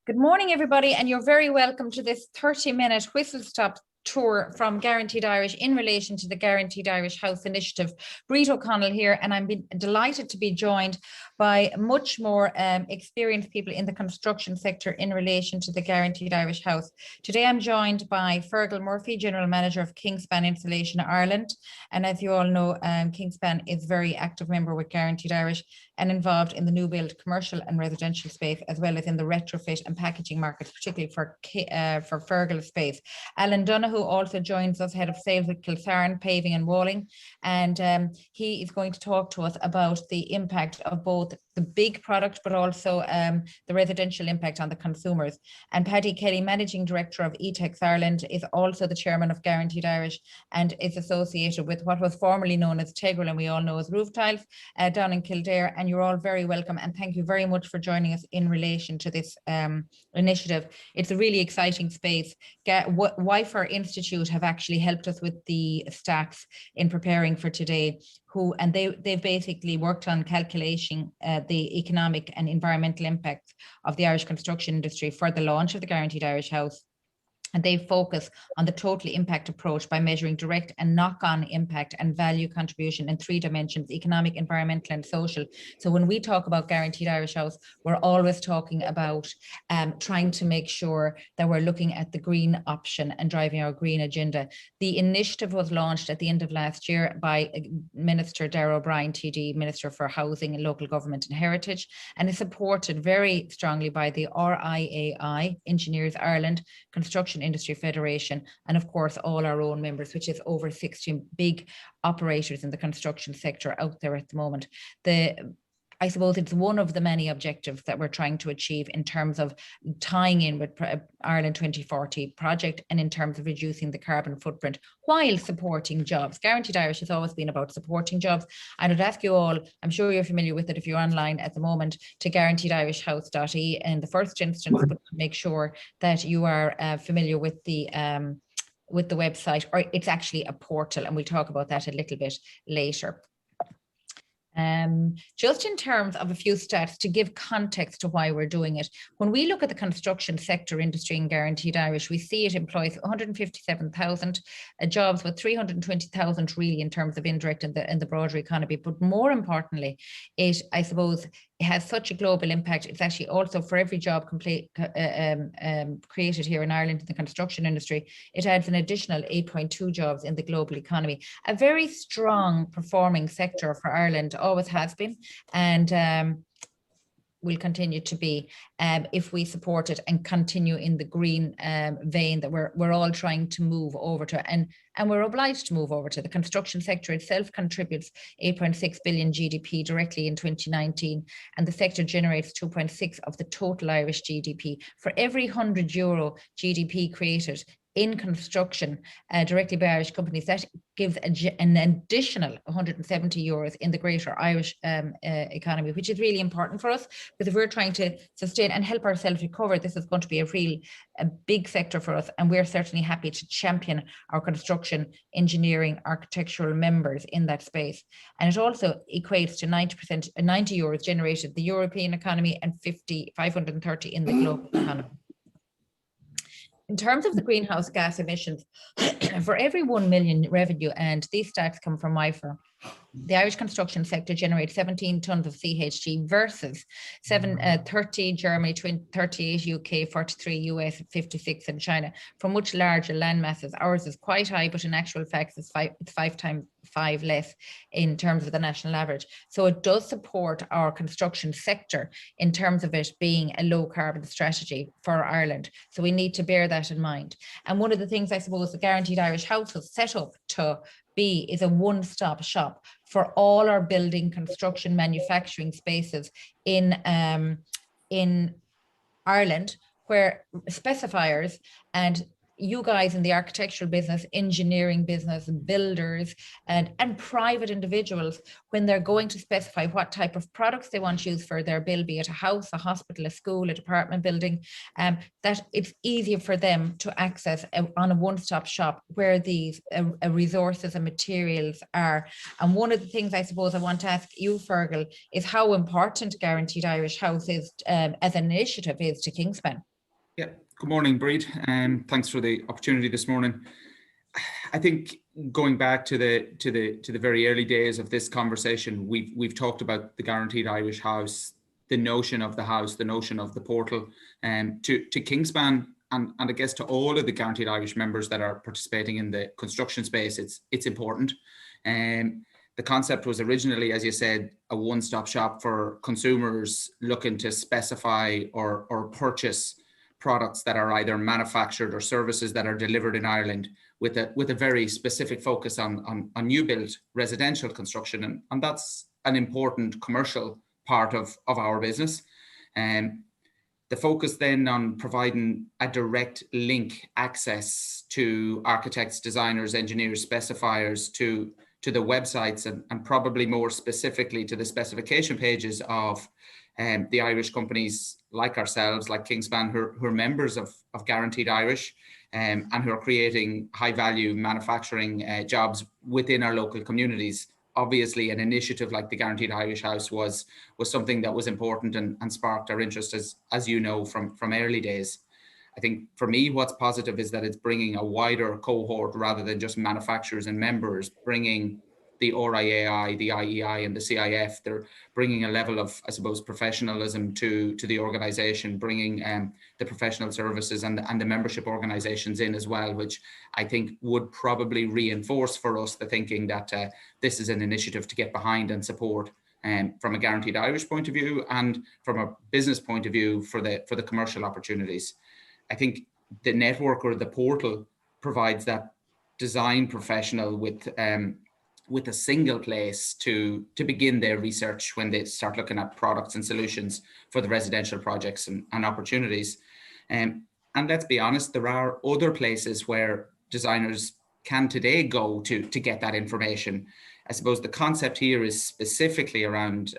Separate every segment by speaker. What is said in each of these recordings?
Speaker 1: Good morning, everybody, and you're very welcome to this 30-minute whistle-stop tour from Guaranteed Irish in relation to the Guaranteed Irish House initiative. Bríd O'Connell here, and I'm delighted to be joined by much more experienced people in the construction sector in relation to the Guaranteed Irish House. Today I'm joined by Fergal Murphy, General Manager of Kingspan Insulation Ireland. And as you all know, Kingspan is a very active member with Guaranteed Irish and involved in the new build commercial and residential space, as well as in the retrofit and packaging markets, particularly for Fergal's space. Alan Donoghue also joins us, Head of Sales with Kilsarn Paving and Walling, and he is going to talk to us about the impact of both the big product, but also the residential impact on the consumers. And Paddy Kelly, Managing Director of eTex Ireland, is also the Chairman of Guaranteed Irish and is associated with what was formerly known as Tegel, and we all know as Roof Tiles, down in Kildare. And you're all very welcome, and thank you very much for joining us in relation to this initiative. It's a really exciting space. WIFR Institute have actually helped us with the stats in preparing for today, and they've basically worked on calculating the economic and environmental impacts of the Irish construction industry for the launch of the Guaranteed Irish House. And they focus on the total impact approach by measuring direct and knock-on impact and value contribution in 3 dimensions: economic, environmental, and social. So when we talk about Guaranteed Irish House, we're always talking about trying to make sure that we're looking at the green option and driving our green agenda. The initiative was launched at the end of last year by Minister Darragh O'Brien, TD, Minister for Housing and Local Government and Heritage, and is supported very strongly by the RIAI, Engineers Ireland, Construction Industry Federation, and of course all our own members, which is over 60 big operators in the construction sector out there at the moment. I suppose it's one of the many objectives that we're trying to achieve in terms of tying in with Ireland 2040 project, and in terms of reducing the carbon footprint while supporting jobs. Guaranteed Irish has always been about supporting jobs. I would ask you all, I'm sure you're familiar with it if you're online at the moment, to GuaranteedIrishHouse.ie in the first instance, but make sure that you are familiar with the website, or it's actually a portal, and we'll talk about that a little bit later. Just in terms of a few stats to give context to why we're doing it. When we look at the construction sector industry in Guaranteed Irish, we see it employs 157,000 jobs, with 320,000 really in terms of indirect in the broader economy. But more importantly, I suppose it has such a global impact. It's actually also, for every job created here in Ireland in the construction industry, it adds an additional 8.2 jobs in the global economy. A very strong performing sector for Ireland, always has been, and will continue to be, if we support it and continue in the green vein that we're all trying to move over to, and we're obliged to move over to. The construction sector itself contributes 8.6 billion GDP directly in 2019, and the sector generates 2.6 of the total Irish GDP. For every €100 GDP created in construction directly by Irish companies, that gives an additional €170 in the greater Irish economy, which is really important for us, because if we're trying to sustain and help ourselves recover, this is going to be a big sector for us, and we're certainly happy to champion our construction, engineering, architectural members in that space. And it also equates to 90 euros generated in the European economy and 530 in the global economy. In terms of the greenhouse gas emissions, for every 1 million revenue, and these stats come from WIFR, the Irish construction sector generates 17 tonnes of CHG versus 30 Germany, 38 UK, 43 US, 56 in China. For much larger land masses, ours is quite high, but in actual fact it's 5 times 5 less in terms of the national average. So it does support our construction sector in terms of it being a low carbon strategy for Ireland. So we need to bear that in mind. And one of the things I suppose the Guaranteed Irish House was set up to be is a one-stop shop for all our building, construction, manufacturing spaces in Ireland, where specifiers and you guys in the architectural business, engineering business, builders, and private individuals, when they're going to specify what type of products they want to use for their build, be it a house, a hospital, a school, a department building, that it's easier for them to access on a one-stop shop where these resources and materials are. And one of the things I suppose I want to ask you, Fergal, is how important Guaranteed Irish House is as an initiative is to Kingspan.
Speaker 2: Yeah, good morning, Breed, and thanks for the opportunity this morning. I think going back to the very early days of this conversation, we've talked about the Guaranteed Irish House, the notion of the house, the notion of the portal, and to Kingspan and I guess to all of the Guaranteed Irish members that are participating in the construction space, it's important. The concept was originally, as you said, a one-stop shop for consumers looking to specify or purchase products that are either manufactured or services that are delivered in Ireland with a very specific focus on new build residential construction. And that's an important commercial part of our business. And the focus then on providing a direct link access to architects, designers, engineers, specifiers to the websites and probably more specifically to the specification pages of the Irish companies like ourselves, like Kingspan, who are members of Guaranteed Irish and who are creating high value manufacturing jobs within our local communities. Obviously, an initiative like the Guaranteed Irish House was something that was important and sparked our interest, as you know, from early days. I think for me, what's positive is that it's bringing a wider cohort rather than just manufacturers and members, bringing the RIAI, the IEI and the CIF. They're bringing a level of, I suppose, professionalism to the organization, bringing the professional services and the membership organizations in as well, which I think would probably reinforce for us the thinking that this is an initiative to get behind and support from a Guaranteed Irish point of view and from a business point of view for the commercial opportunities. I think the network or the portal provides that design professional with a single place to begin their research when they start looking at products and solutions for the residential projects and opportunities. And let's be honest, there are other places where designers can today go to get that information. I suppose the concept here is specifically around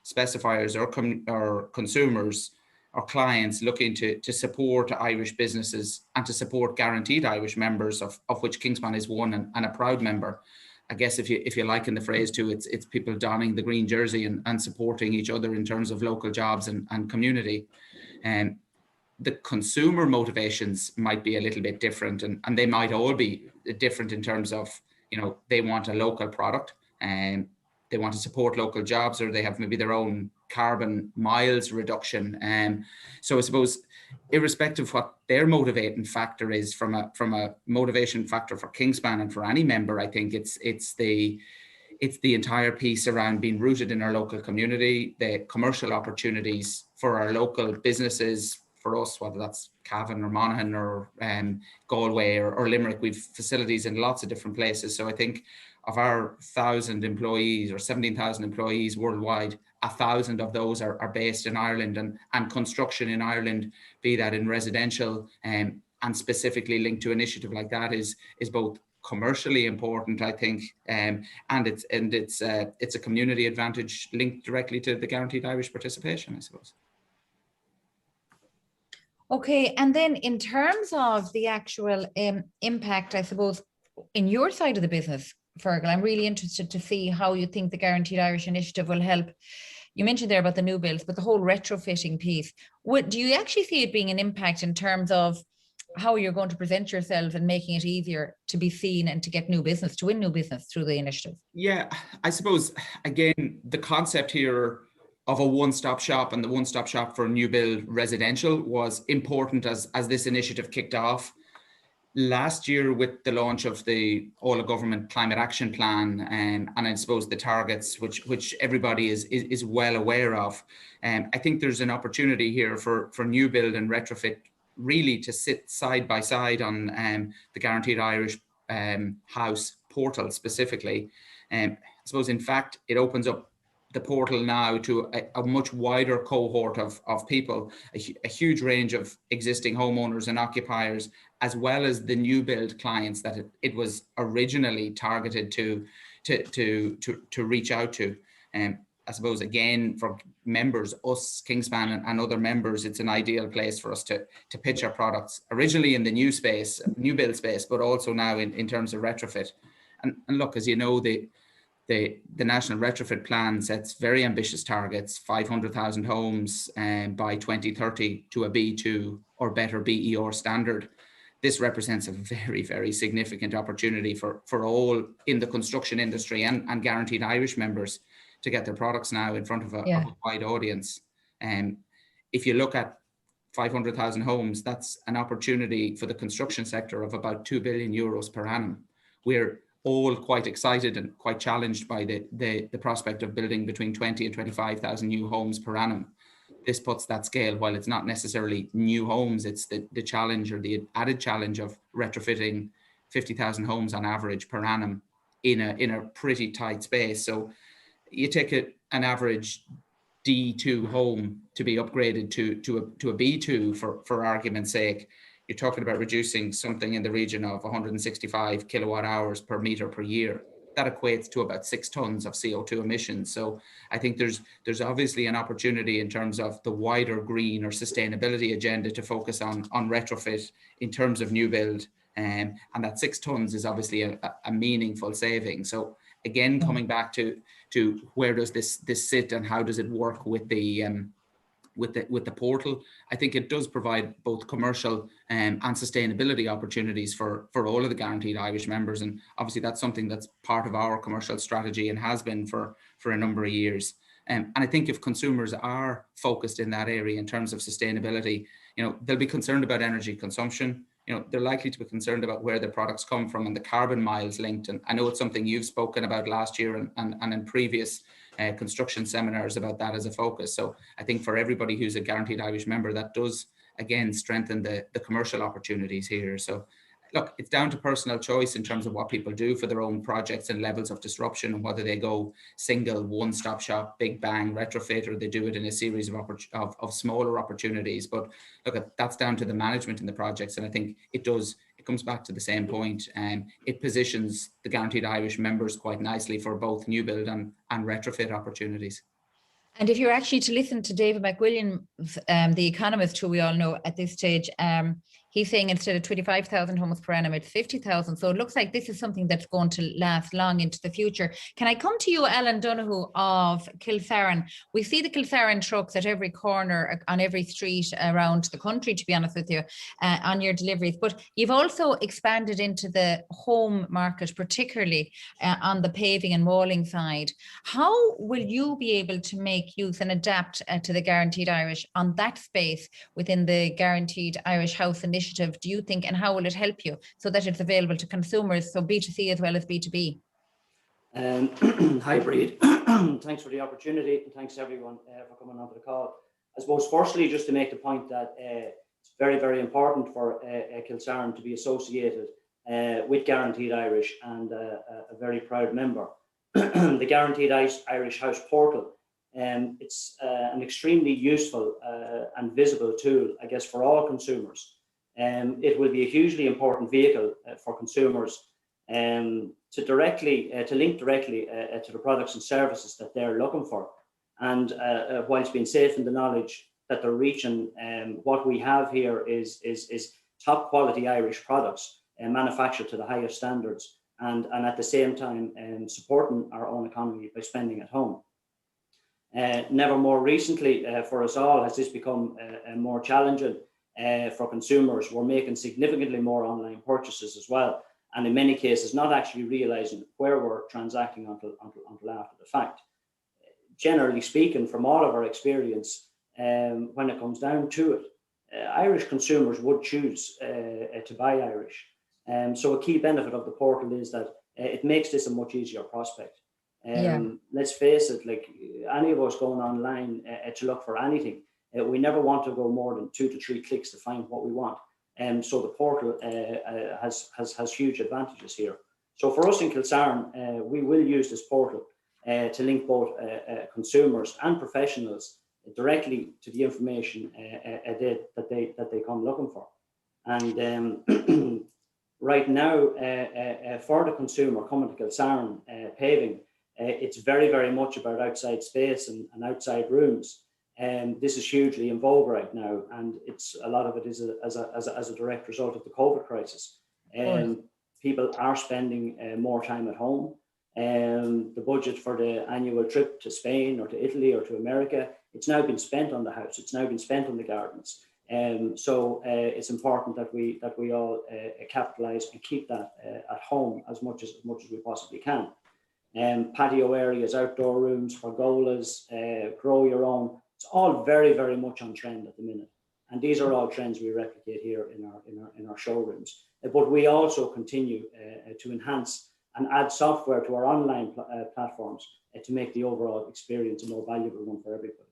Speaker 2: specifiers or consumers or clients looking to support Irish businesses and to support Guaranteed Irish members, of which Kingspan is one and a proud member. I guess if you like in the phrase too, it's people donning the green jersey and supporting each other in terms of local jobs and community. And the consumer motivations might be a little bit different and they might all be different in terms of, they want a local product and they want to support local jobs, or they have maybe their own carbon miles reduction. So I suppose irrespective of what their motivating factor is from a motivation factor for Kingspan and for any member, I think it's the entire piece around being rooted in our local community, the commercial opportunities for our local businesses, for us, whether that's Cavan or Monaghan or Galway or Limerick. We've facilities in lots of different places. So I think of our 1,000 employees or 17,000 employees worldwide, 1,000 of those are based in Ireland and construction in Ireland, be that in residential and specifically linked to an initiative like that is both commercially important, I think, and it's a community advantage linked directly to the Guaranteed Irish participation, I suppose.
Speaker 1: Okay, and then in terms of the actual impact, I suppose, in your side of the business, Fergal, I'm really interested to see how you think the Guaranteed Irish initiative will help. You mentioned there about the new builds, but the whole retrofitting piece. Do you actually see it being an impact in terms of how you're going to present yourselves and making it easier to be seen and to get new business, to win new business through the initiative?
Speaker 2: Yeah, I suppose, again, the concept here of a one-stop shop and the one-stop shop for new build residential was important as this initiative kicked off. Last year with the launch of the all of government climate action plan and I suppose the targets which everybody is well aware of, I think there's an opportunity here for new build and retrofit really to sit side by side on the Guaranteed Irish House portal specifically. I suppose in fact it opens up the portal now to a much wider cohort of people, a huge range of existing homeowners and occupiers, as well as the new build clients that it was originally targeted to reach out to. I suppose, again, for members, us, Kingspan and other members, it's an ideal place for us to pitch our products, originally in the new build space, but also now in terms of retrofit. And look, as you know, the The National Retrofit Plan sets very ambitious targets, 500,000 homes by 2030 to a B2 or better BER standard. This represents a very, very significant opportunity for all in the construction industry and Guaranteed Irish members to get their products now in front of a wide audience. If you look at 500,000 homes, that's an opportunity for the construction sector of about 2 billion euros per annum. We're all quite excited and quite challenged by the prospect of building between 20 and 25,000 new homes per annum. This puts that scale, while it's not necessarily new homes, it's the challenge or the added challenge of retrofitting 50,000 homes on average per annum in a pretty tight space. So you take an average D2 home to be upgraded to a B2 for argument's sake, you're talking about reducing something in the region of 165 kilowatt hours per meter per year. That equates to about 6 tons of CO2 emissions. So I think there's obviously an opportunity in terms of the wider green or sustainability agenda to focus on retrofit in terms of new build. And that 6 tons is obviously a meaningful saving. So again, coming back to where does this sit and how does it work with the portal, I think it does provide both commercial and sustainability opportunities for all of the Guaranteed Irish members. And obviously that's something that's part of our commercial strategy and has been for a number of years. And I think if consumers are focused in that area in terms of sustainability, they'll be concerned about energy consumption. They're likely to be concerned about where their products come from and the carbon miles linked. And I know it's something you've spoken about last year and in previous construction seminars about that as a focus. So I think for everybody who's a Guaranteed Irish member, that does, again, strengthen the commercial opportunities here. So look, it's down to personal choice in terms of what people do for their own projects and levels of disruption, and whether they go single, one-stop shop, big bang, retrofit, or they do it in a series of smaller opportunities. But look, that's down to the management in the projects. And I think it comes back to the same point, and it positions the Guaranteed Irish members quite nicely for both new build and retrofit opportunities.
Speaker 1: And if you're actually to listen to David McWilliams, the economist who we all know at this stage, he's saying instead of 25,000 homes per annum, it's 50,000. So it looks like this is something that's going to last long into the future. Can I come to you, Alan Donoghue of Kilsaran? We see the Kilsaran trucks at every corner, on every street around the country, to be honest with you, on your deliveries. But you've also expanded into the home market, particularly on the paving and walling side. How will you be able to make use and adapt to the Guaranteed Irish on that space within the Guaranteed Irish House initiative, do you think, and how will it help you so that it's available to consumers, so B2C as well as B2B?
Speaker 3: Hi, Breed. Thanks for the opportunity, and thanks everyone for coming onto the call. I suppose firstly, just to make the point that it's very, very important for Kilsaran to be associated with Guaranteed Irish, and a very proud member. The Guaranteed Irish House portal, it's an extremely useful and visible tool, I guess, for all consumers. It will be a hugely important vehicle for consumers to link directly to the products and services that they're looking for, and whilst being safe in the knowledge that they're reaching, what we have here is top quality Irish products manufactured to the highest standards, and at the same time supporting our own economy by spending at home. Never more recently for us all has this become more challenging for consumers. We're making significantly more online purchases as well, and in many cases not actually realizing where we're transacting until after the fact. Generally speaking, from all of our experience, when it comes down to it, Irish consumers would choose to buy Irish. So a key benefit of the portal is that it makes this a much easier prospect. Let's face it, like any of us going online to look for anything, we never want to go more than 2 to 3 clicks to find what we want. So the portal has huge advantages here. So for us in Kilsaran, we will use this portal to link both consumers and professionals directly to the information that they come looking for. And right now, for the consumer coming to Kilsaran paving, it's very, very much about outside space and outside rooms. This is hugely in vogue right now, and a lot of it is as a direct result of the COVID crisis. People are spending more time at home. the budget for the annual trip to Spain or to Italy or to America, it's now been spent on the house. It's now been spent on the gardens. So it's important that we all capitalise and keep that at home as much as we possibly can. Patio areas, outdoor rooms, pergolas, grow your own. It's all very, very much on trend at the minute. And these are all trends we replicate here in our showrooms. But we also continue to enhance and add software to our online platforms to make the overall experience a more valuable one for everybody.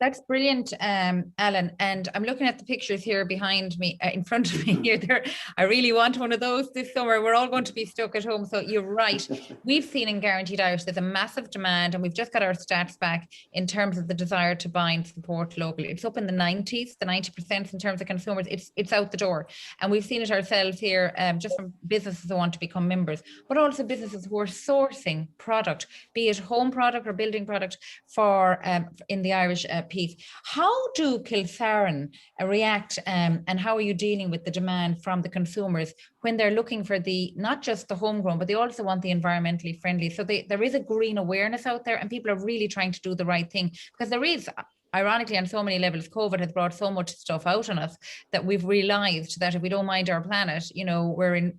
Speaker 1: That's brilliant, Alan. And I'm looking at the pictures here behind me, in front of me here. There, I really want one of those this summer. We're all going to be stuck at home. So you're right. We've seen in Guaranteed Irish, there's a massive demand, and we've just got our stats back in terms of the desire to buy and support locally. It's up in the 90s, the 90% in terms of consumers. It's out the door. And we've seen it ourselves here, just from businesses who want to become members, but also businesses who are sourcing product, be it home product or building product for in the Irish piece. How do Kilsaran react, and how are you dealing with the demand from the consumers when they're looking for not just the homegrown, but they also want the environmentally friendly? So there is a green awareness out there, and people are really trying to do the right thing, because there is, ironically, on so many levels, COVID has brought so much stuff out on us that we've realized that if we don't mind our planet, we're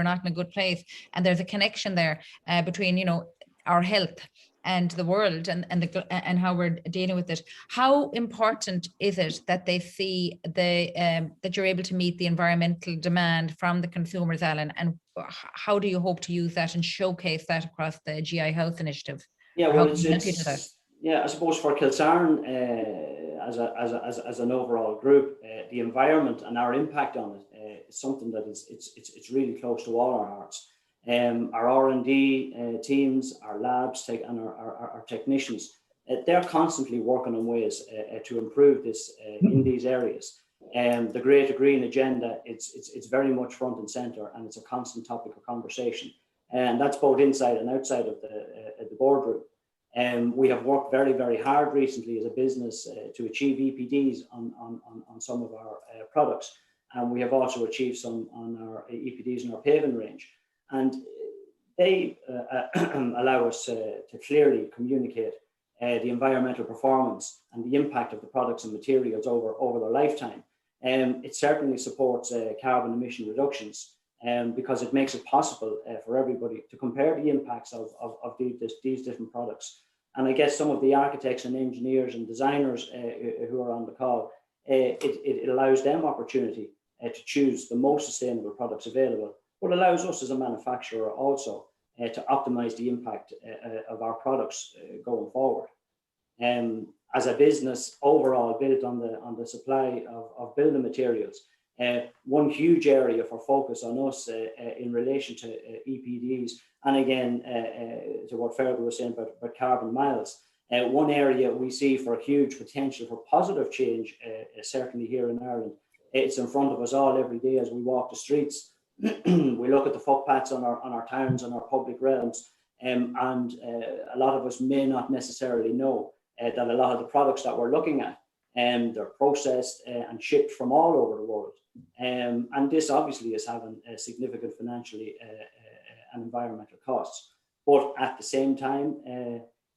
Speaker 1: not in a good place. And there's a connection there between, our health and the world and how we're dealing with it. How important is it that they see that you're able to meet the environmental demand from the consumers, Alan? And how do you hope to use that and showcase that across the GI House initiative?
Speaker 3: Yeah, well, I suppose for Kilsaran as an overall group, the environment and our impact on it is something that it's really close to all our hearts. Our R&D teams, our labs, and our technicians, they're constantly working on ways to improve this in these areas. The Greater Green Agenda, it's very much front and centre, and it's a constant topic of conversation. And that's both inside and outside of the boardroom. We have worked very, very hard recently as a business to achieve EPDs on some of our products. And we have also achieved some on our EPDs in our paving range. And they allow us to clearly communicate the environmental performance and the impact of the products and materials over their lifetime. It certainly supports carbon emission reductions because it makes it possible for everybody to compare the impacts of these different products. And I guess some of the architects and engineers and designers who are on the call, it allows them opportunity to choose the most sustainable products available, but allows us as a manufacturer also to optimize the impact of our products going forward. As a business overall built on the supply of building materials, one huge area for focus on us in relation to EPDs, and again to what Fergal was saying about carbon miles, one area we see for huge potential for positive change, certainly here in Ireland, it's in front of us all every day as we walk the streets. We look at the footpaths on our towns and our public realms, and a lot of us may not necessarily know that a lot of the products that we're looking at, they're processed and shipped from all over the world. And this obviously is having significant financially and environmental costs. But at the same time,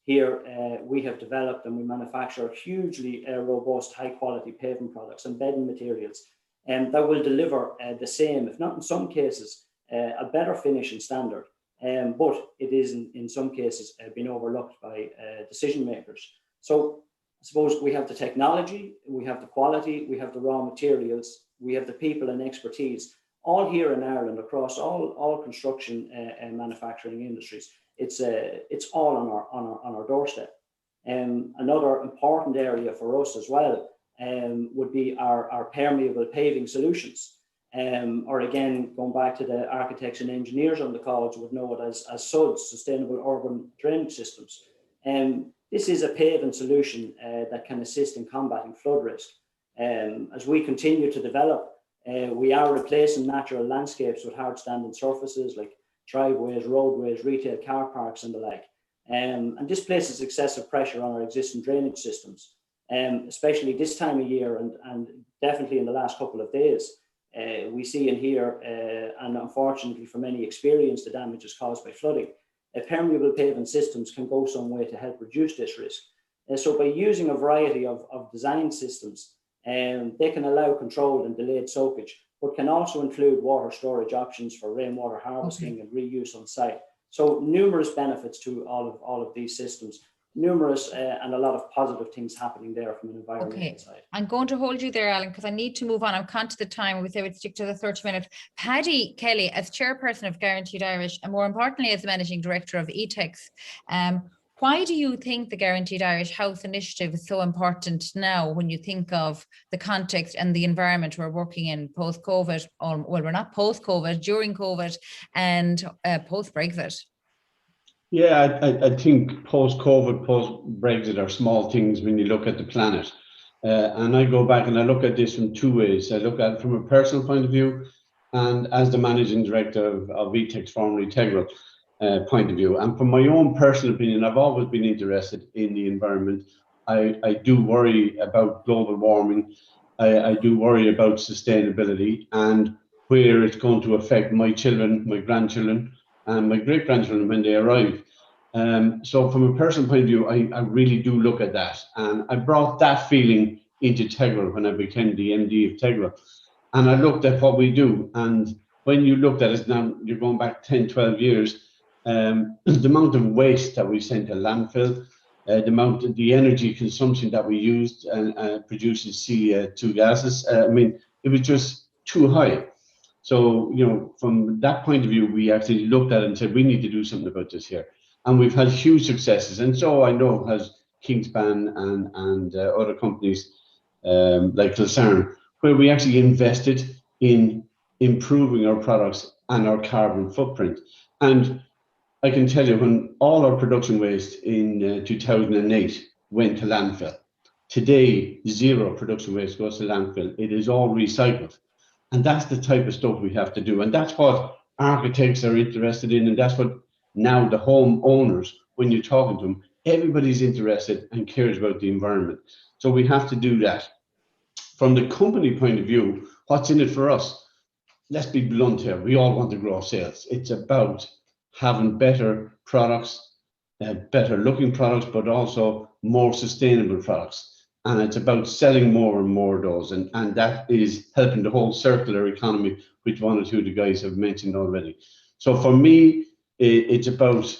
Speaker 3: here we have developed and we manufacture hugely robust, high quality paving products and bedding materials that will deliver the same, if not in some cases, a better finish and standard. But it is in some cases been overlooked by decision makers. So I suppose we have the technology, we have the quality, we have the raw materials, we have the people and expertise, all here in Ireland across all construction and manufacturing industries. It's all on our doorstep. Another important area for us as well would be our permeable paving solutions. Or again, going back to the architects and engineers on the calls would know it as SUDS, Sustainable Urban Drainage Systems. This is a paving solution that can assist in combating flood risk. As we continue to develop, we are replacing natural landscapes with hard standing surfaces like driveways, roadways, retail car parks and the like. And this places excessive pressure on our existing drainage systems, especially this time of year and definitely in the last couple of days. we see and hear, and unfortunately for many experience the damages caused by flooding, permeable paving systems can go some way to help reduce this risk. So by using a variety of design systems, they can allow controlled and delayed soakage, but can also include water storage options for rainwater harvesting and reuse on site. So numerous benefits to all of these systems, numerous and a lot of positive things happening there from an environmental side.
Speaker 1: I'm going to hold you there, Alan, because I need to move on. I'm conscious of the time. We say we'd stick to the 30 minutes. Paddy Kelly, as chairperson of Guaranteed Irish, and more importantly, as managing director of eTex, why do you think the Guaranteed Irish House initiative is so important now when you think of the context and the environment we're working in post-COVID, or well, we're not post-COVID, during COVID and post-Brexit?
Speaker 4: Yeah, I think post-COVID, post-Brexit are small things when you look at the planet. And I go back and I look at this from two ways. I look at it from a personal point of view and as the managing director of eTex, formerly Tegral, point of view. And from my own personal opinion, I've always been interested in the environment. I do worry about global warming. I do worry about sustainability and where it's going to affect my children, my grandchildren, and my great-grandchildren when they arrive. So from a personal point of view, I really do look at that. And I brought that feeling into Tegral when I became the MD of Tegral. And I looked at what we do. And when you looked at it now, you're going back 10, 12 years, the amount of waste that we sent to landfill, the energy consumption that we used and produces CO2 gases, I mean, it was just too high. So, you know, from that point of view, we actually looked at it and said, we need to do something about this here. And we've had huge successes. And so I know has Kingspan and other companies like Kilsarn, where we actually invested in improving our products and our carbon footprint. And I can tell you, when all our production waste in 2008 went to landfill, today, zero production waste goes to landfill. It is all recycled. And that's the type of stuff we have to do. And that's what architects are interested in. And that's what now the home owners, when you're talking to them, everybody's interested and cares about the environment. So we have to do that. From the company point of view, what's in it for us? Let's be blunt here. We all want to grow sales. It's about having better products, better looking products, but also more sustainable products. And it's about selling more and more of those. And that is helping the whole circular economy, which one or two of the guys have mentioned already. So for me, it's about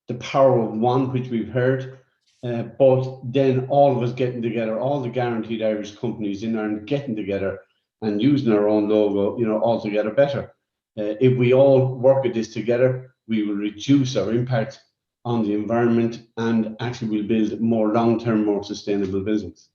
Speaker 4: the power of one, which we've heard, but then all of us getting together, all the Guaranteed Irish companies in Ireland getting together and using our own logo, you know, all together better. If we all work at this together, we will reduce our impact on the environment and actually will build more long-term, more sustainable business.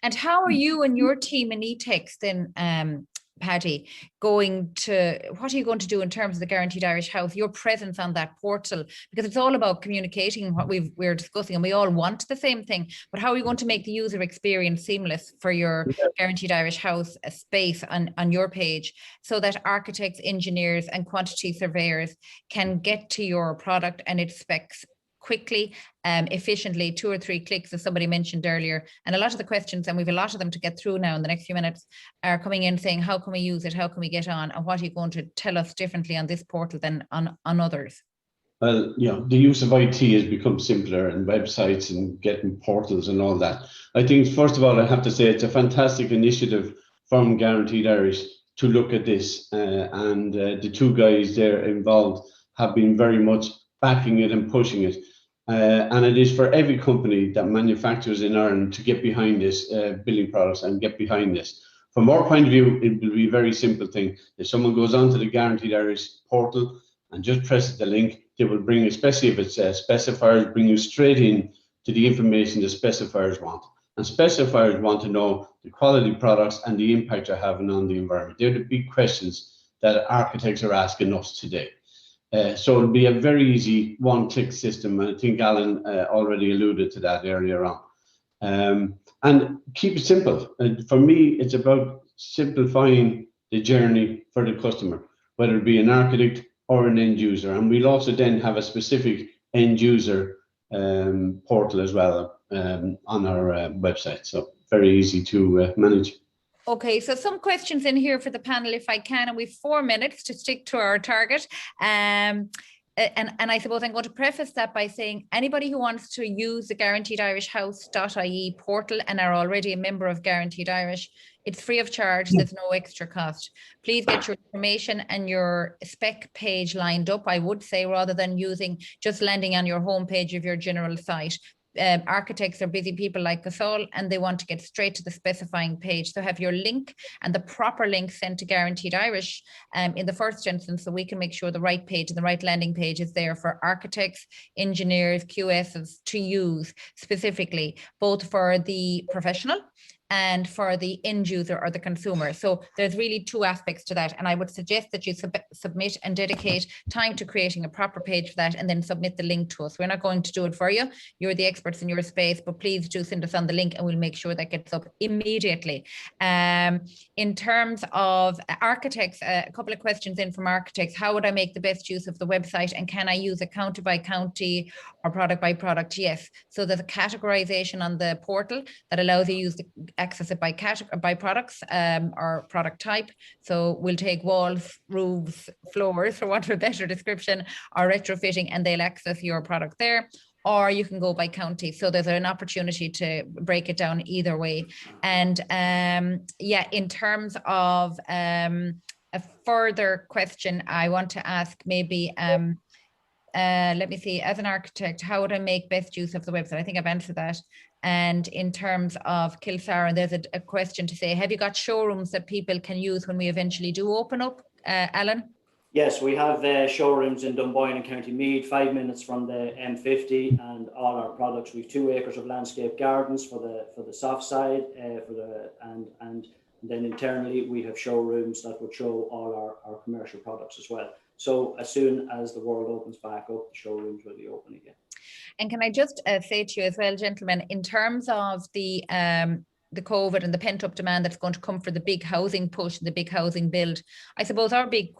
Speaker 1: And how are you and your team in eTex then, Paddy, what are you going to do in terms of the Guaranteed Irish House, your presence on that portal? Because it's all about communicating what we're discussing, and we all want the same thing. But how are you going to make the user experience seamless for your Guaranteed Irish House space on your page, so that architects, engineers, and quantity surveyors can get to your product and its specs quickly, efficiently, 2 or 3 clicks, as somebody mentioned earlier? And a lot of the questions, and we've a lot of them to get through now in the next few minutes, are coming in saying, how can we use it? How can we get on? And what are you going to tell us differently on this portal than on others?
Speaker 4: Well, you know, the use of IT has become simpler, and websites and getting portals and all that. I think, first of all, I have to say it's a fantastic initiative from Guaranteed Irish to look at this. And the 2 guys there involved have been very much backing it and pushing it. And it is for every company that manufactures in Ireland to get behind this, building products, and get behind this. From our point of view, it will be a very simple thing. If someone goes onto the Guaranteed Irish portal and just presses the link, they will bring, especially if it's specifiers, bring you straight in to the information the specifiers want. And specifiers want to know the quality products and the impact they're having on the environment. They're the big questions that architects are asking us today. So it'll be a very easy one-click system, and I think Alan already alluded to that earlier on. And keep it simple. And for me, it's about simplifying the journey for the customer, whether it be an architect or an end user. And we'll also then have a specific end user portal as well on our website. So very easy to manage.
Speaker 1: Okay, so some questions in here for the panel, if I can, and we've 4 minutes to stick to our target. And I suppose I'm going to preface that by saying anybody who wants to use the GuaranteedIrishHouse.ie portal and are already a member of Guaranteed Irish, it's free of charge. There's no extra cost. Please get your information and your spec page lined up, I would say, rather than just landing on your homepage of your general site. Architects are busy people like us all, and they want to get straight to the specifying page. So have your link and the proper link sent to Guaranteed Irish in the first instance, so we can make sure the right page and the right landing page is there for architects, engineers, QSs to use specifically, both for the professional and for the end user or the consumer. So there's really 2 aspects to that. And I would suggest that you submit and dedicate time to creating a proper page for that, and then submit the link to us. We're not going to do it for you. You're the experts in your space, but please do send us on the link and we'll make sure that gets up immediately. In terms of architects, a couple of questions in from architects. How would I make the best use of the website, and can I use a county by county or product by product? Yes. So there's a categorization on the portal that allows you to access it by products or product type. So we'll take walls, roofs, floors, for want of a better description, or retrofitting, and they'll access your product there. Or you can go by county. So there's an opportunity to break it down either way. And yeah, in terms of a further question, I want to ask maybe, let me see, as an architect, how would I make best use of the website? I think I've answered that. And in terms of Kilsara, there's a question to say, have you got showrooms that people can use when we eventually do open up, Alan?
Speaker 3: Yes, we have showrooms in Dunboyne and County Meath, 5 minutes from the M50, and all our products. We've 2 acres of landscape gardens for the soft side, and then internally we have showrooms that would show all our commercial products as well. So as soon as the world opens back up, the showrooms will be open again.
Speaker 1: And can I just say to you as well, gentlemen, in terms of the COVID and the pent-up demand that's going to come for the big housing push, the big housing build, I suppose our big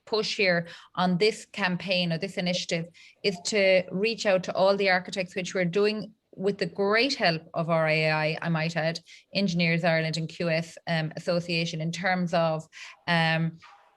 Speaker 1: push here on this campaign or this initiative is to reach out to all the architects, which we're doing with the great help of our AI, I might add, Engineers Ireland and QS Association, in terms of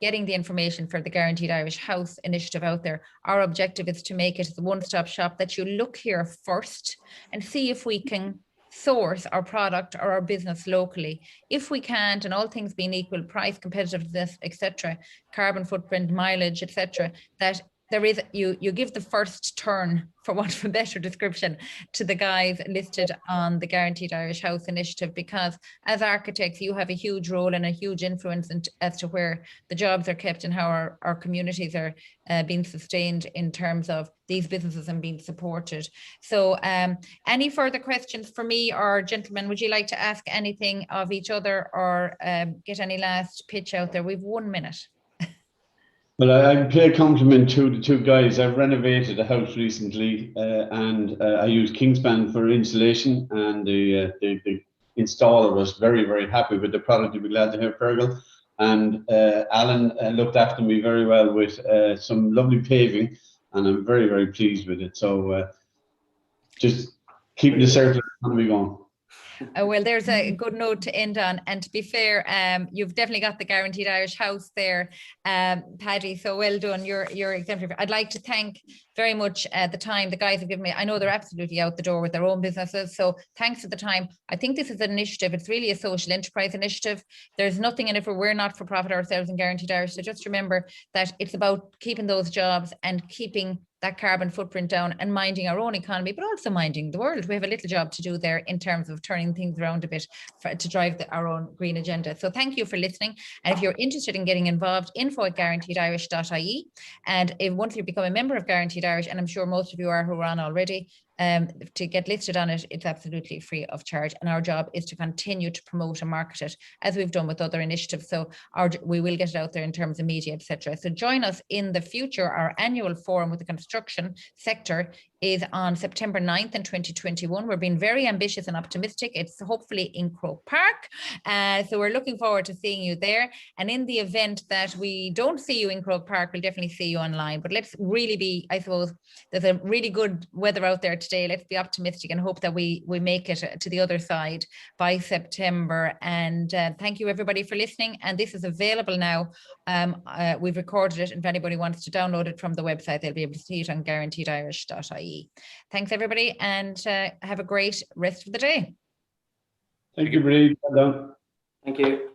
Speaker 1: getting the information for the Guaranteed Irish House initiative out there. Our objective is to make it the one-stop shop that you look here first and see if we can source our product or our business locally. If we can't, and all things being equal, price, competitiveness, etc., carbon footprint, mileage, etc., that there is, you give the first turn, for want of a better description, to the guys listed on the Guaranteed Irish House initiative, because as architects, you have a huge role and a huge influence as to where the jobs are kept and how our communities are being sustained in terms of these businesses and being supported. So any further questions for me, or gentlemen, would you like to ask anything of each other, or get any last pitch out there? We've 1 minute.
Speaker 4: Well, I pay a compliment to the 2 guys. I've renovated a house recently, and I used Kingspan for insulation, and the installer was very, very happy with the product. You'll be glad to hear, Fergal. And Alan looked after me very well with some lovely paving, and I'm very, very pleased with it. So just keeping the circular economy going.
Speaker 1: Well, there's a good note to end on. And to be fair, you've definitely got the Guaranteed Irish House there, Paddy. So well done. You're exemplary. I'd like to thank very much the time the guys have given me. I know they're absolutely out the door with their own businesses. So thanks for the time. I think this is an initiative. It's really a social enterprise initiative. There's nothing in it for, we're not for profit ourselves in Guaranteed Irish. So just remember that it's about keeping those jobs and keeping that carbon footprint down and minding our own economy, but also minding the world. We have a little job to do there in terms of turning things around a bit to drive our own green agenda. So thank you for listening. And if you're interested in getting involved, info@GuaranteedIrish.ie. And once you become a member of Guaranteed Irish, and I'm sure most of you are who are on already, to get listed on it, it's absolutely free of charge. And our job is to continue to promote and market it as we've done with other initiatives. So we will get it out there in terms of media, etc. So join us in the future, our annual forum with the construction sector is on September 9th in 2021. We're being very ambitious and optimistic. It's hopefully in Croke Park. So we're looking forward to seeing you there. And in the event that we don't see you in Croke Park, we'll definitely see you online. But let's really be, I suppose, there's a really good weather out there today. Let's be optimistic and hope that we make it to the other side by September. And thank you everybody for listening. And this is available now. We've recorded it, and if anybody wants to download it from the website, they'll be able to see it on GuaranteedIrish.ie. Thanks everybody, and have a great rest of the day.
Speaker 4: Thank you, Bree. Well done.
Speaker 3: Thank you.